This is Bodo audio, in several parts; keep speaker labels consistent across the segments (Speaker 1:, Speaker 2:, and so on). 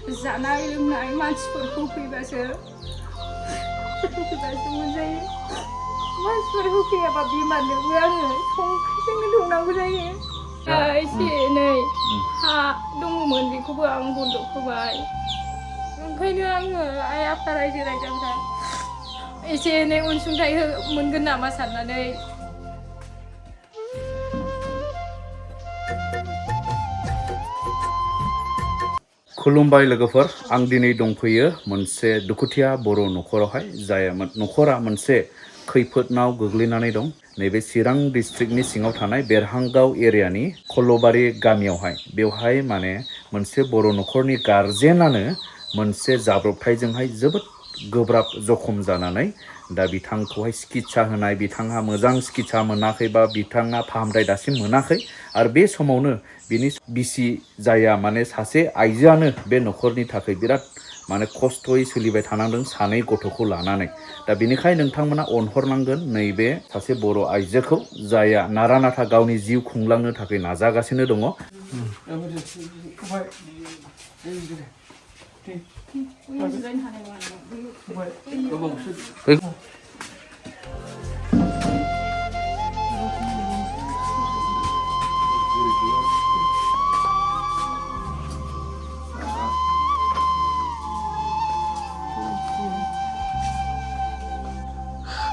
Speaker 1: जानाय लोंनाय मानसिफोर होफैबासो मोनजायो मानसिफोर होफैयाबा बेमारनोबो आङो संख्रिजोंनो दौनांगौ जायो एसे एनै हा दङमोन बेखौबो आं बन्द होबाय ओंखायनो आङो आइ आफा रायजो राजाफ्रा एसे एनै अनसुंथाइ मोनगोन नामा साननानै
Speaker 2: खुलुमबाय लोगोफोर आं दिनै दंफैयो मोनसे दुखुथिया बर' नखरावहाय जाय नखरा मोनसे खैफोदनाव गोग्लैनानै दं नैबे चिरां डिस्ट्रिक्टनि सिङाव थानाय बेरहांगाव एरियानि खल्लबारि गामियावहाय बेवहाय माने मोनसे बर' नखरनि गारजेनानो मोनसे जाब्रबथायजोंहाय जोबोद गोब्राब जखम जानानै दा बिथांखौहाय सिकित्सा होनाय बिथांहा मोजां सिकित्सा मोनाखै बा बिथाङा फाहामथाय दासिम मोनाखै आरो बे समावनो बिनि बिसि जाया माने सासे आइजोआनो बे नखरनि थाखाय बिराद माने खस्थयै सोलिबाय थानांदों सानै गथ'खौ लानानै दा बेनिखायनो नोंथांमोना अनहरनांगोन नैबे सासे बर' आइजोखौ जाया नारा नाथा गावनि जिउ खुंलांनो थाखाय नाजागासिनो दङ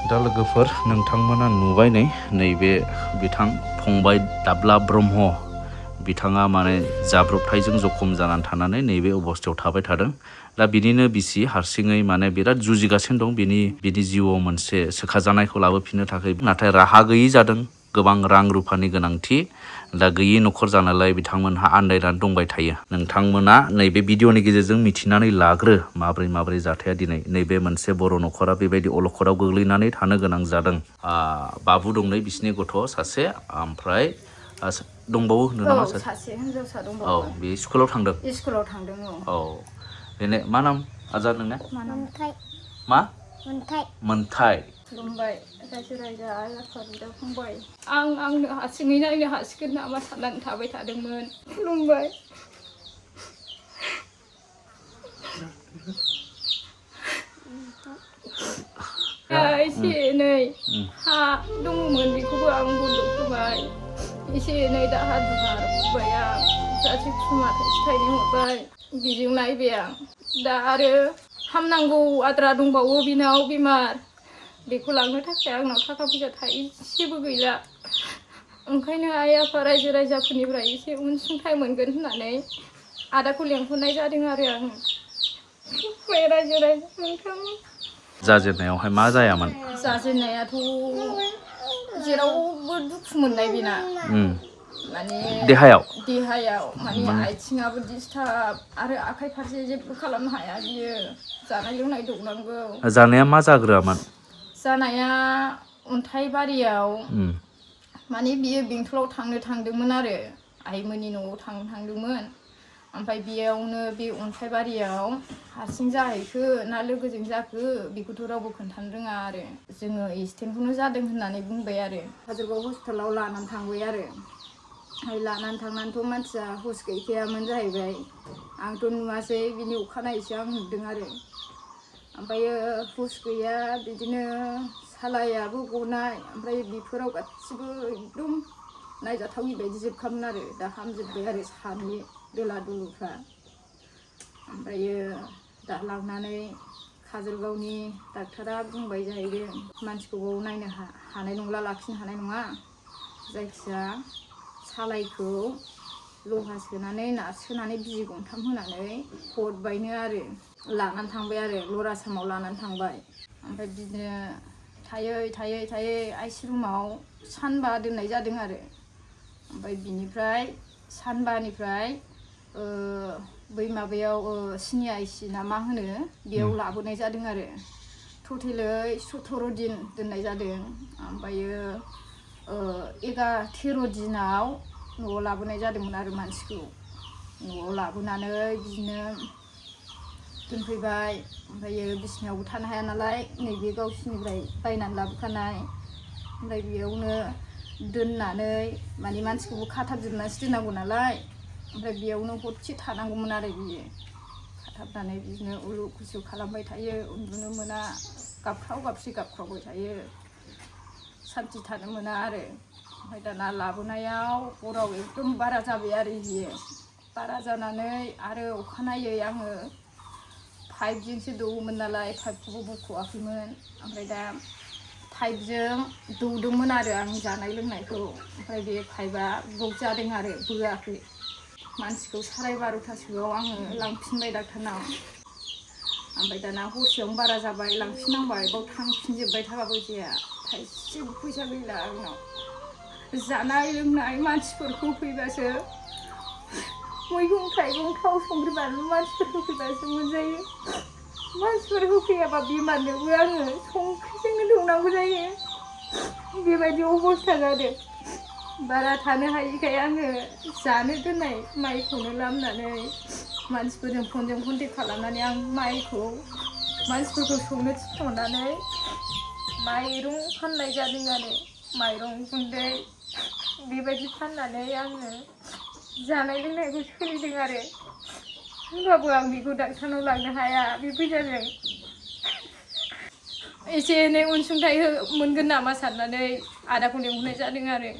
Speaker 2: दा लोगोफोर नोंथांमोना नुबाय नैबे बिथां फंबाय दाब्ला ब्रह्म बिथाङा माने जाब्रबथायजों जखम जानानै थानानै नैबे अबस्थायाव थाबाय थादों दा बिनिनो बिसि हारसिङै माने बिराद जुजिगासिनो दं बिनि जिउआव मोनसे सोखाजानायखौ लाबोफिननो थाखाय नाथाय राहा गैयै जादों गोबां रां रुफानि गोनांथि दा गैयि नखर जानायलाय बिथांमोनहा आन्दायनानै दंबाय थायो नोंथांमोना नैबे भिडिअनि गेजेरजों मिथिनानै लाग्रो माब्रै जाथाया दिनै नैबे मोनसे बर' नखरा बेबायदि अलखदाव गोग्लैनानै थानो गोनां जादों बाबु दं नै बिसिनि गथ' सासे ओमफ्राय दंबावो होनदों नामा
Speaker 1: सासे हिनजावसा दंबावो
Speaker 2: औ बे स्कुलाव थांदों औ बेनो मा नाम आजार नोंना मा मोनथाय
Speaker 1: खुलुमबाय रायजो राजा आइ आफा बिदा फंबाय आंनो हारसिङै नायनो हासिगोन नामा साननानै थाबाय थादोंमोन खुलुमबाय एसे एनै हा दङमोन बेखौबो आं बन्द होबाय एसे एनै दाहार दुहार होबाय आं सासे खुरमा थाइसे थाइनै हरबाय बेजों नायबाय आं दा आरो हामनांगौ आद्रा दंबावो बिनाव बेमार बेखौ लांनो थाखाय आंनाव थाखा फैसा थाइसेबो गैला ओंखायनो आइ आफा रायजो राजाफोरनिफ्राय एसे अनसुंथाइ मोनगोन होननानै आदाखौ लेंहरनाय जादों आरो आं रायजो राजा नोंथांमोन
Speaker 2: जाजेननायावहाय मा जायामोन
Speaker 1: जाजेननायाथ' जेरावबो दुखु मोननाय बेना माने देहायाव माने आथिङाबो डिस्टार्ब आरो आखाइ फारसे जेबो खालामनो हाया बियो जानाय लोंनाय दौनांगौ
Speaker 2: जानाया मा जाग्रोआमोन
Speaker 1: जानाया अन्थाइ बारियाव माने बियो बेंथलाव थांदोंमोन आरो आइमोननि न'आव थांदोंमोन ओमफ्राय बेयावनो बे अन्थाइ बारियाव हारसिं जाहैखो ना लोगोजों जाखो बेखौथ' रावबो खोन्थानो रोङा आरो जोङो एक्सिडेन्टखौनो जादों होननानै बुंबाय आरो काजलगाव हस्पिटालाव लानानै थांबाय आरो लानानै थांनानैथ' मानसिया हुस गैखायामोन जाहैबाय आंथ' नुवासै बिनि अखानायैसो आं नुदों आरो ओमफ्रायो हुस गैया बिदिनो सालायाबो गनाय ओमफ्राय बेफोराव गासिबो एकदम नायजाथावि बायदि जोबखामोन आरो दा हामजोब्बाय आरो सानै दोला दुलुफ्रा ओमफ्रायो दा लांनानै काजलगावनि डाक्टारा बुंबाय जाहैदों मानसिखौ नायनो हानाय नंला लाखिनो हानाय नङा जायखिया सालाइखौ लहा सोनानै नारसोनानै बिजि गंथाम होनानै हरबायनो आरो लानानै थांबाय आरो लरासामाव लानानै थांबाय ओमफ्राय बिदिनो थायै आइसि रुमाव सानबा दोननाय जादों आरो ओमफ्राय बिनिफ्राय सानबानिफ्राय बै माबायाव सिनि आइसि ना मा होनो बेयाव लाबोनाय जादों आरो टटेलै 17 दिन दोननाय जादों ओमफ्रायो 13 दिनाव न'आव लाबोनाय जादोंमोन आरो मानसिखौ न'आव लाबोनानै बिदिनो दोनफैबाय ओमफ्रायो बिसिनायावबो थानो हाया नालाय नैबे गावसिनिफ्राय बायनानै लाबोखानाय ओमफ्राय बेयावनो दोननानै माने मानसिखौबो खाथाबजोबनानैसो दोननांगौ नालाय ओमफ्राय बेयावनो हरसे थानांगौमोन आरो बियो खाथाबनानै बिदिनो उलु खुसु खालामबाय थायो उन्दुनो मोना गाबख्राव गाबसि गाबख्रावबाय थायो सान्थि थानो मोना आरो ओमफ्राय दाना लाबोनायाव हराव एकदम बारा जाबाय आरो बियो बारा जानानै आरो अखानायै आङो पाइपजोंसो दौवोमोन नालाय पाइपखौबो बख'वाखैमोन ओमफ्राय दा पाइपजों दौदोंमोन आरो आं जानाय लोंनायखौ ओमफ्राय बे पाइपआ ब्लक जादों आरो बोआखै मानसिखौ 12:30सोआव आङो लांफिनबाय डाक्टारनाव ओमफ्राय दाना हरसेयावनो बारा जाबाय लांफिननांबाय बाव थांफिनजोब्बाय थाखाबो जाया थाइसेबो फैसा गैला आंनाव जानाय लोंनाय मानसिफोर होफैबासो मैगं थाइगं थाव संख्रि बानलु मानसिफोर होफैबासो मोनजायो मानसिफोर होफैयाबा बेमारनोबो आङो संख्रिजोंनो दौनांगौ जायो बेबायदि अबस्था जादों बारा थानो हायिखाय आङो जानो दोननाय माइखौनो लामनानै मानसिफोरजों फनजों कन्टेक्ट खालामनानै आं माइखौ मानसिफोरखौ संनो थिनहरनानै माइरं फाननाय जादों आरो माइरं गुन्दै बेबायदि फाननानै आङो जानाय लोंनायखौ सोलिदों आरो होमबाबो आं बेखौ डाक्टारनाव लांनो हाया बे फैसाजों एसे एनै अनसुंथाइ मोनगोन नामा साननानै आदाखौ लेंहरनाय जादों आरो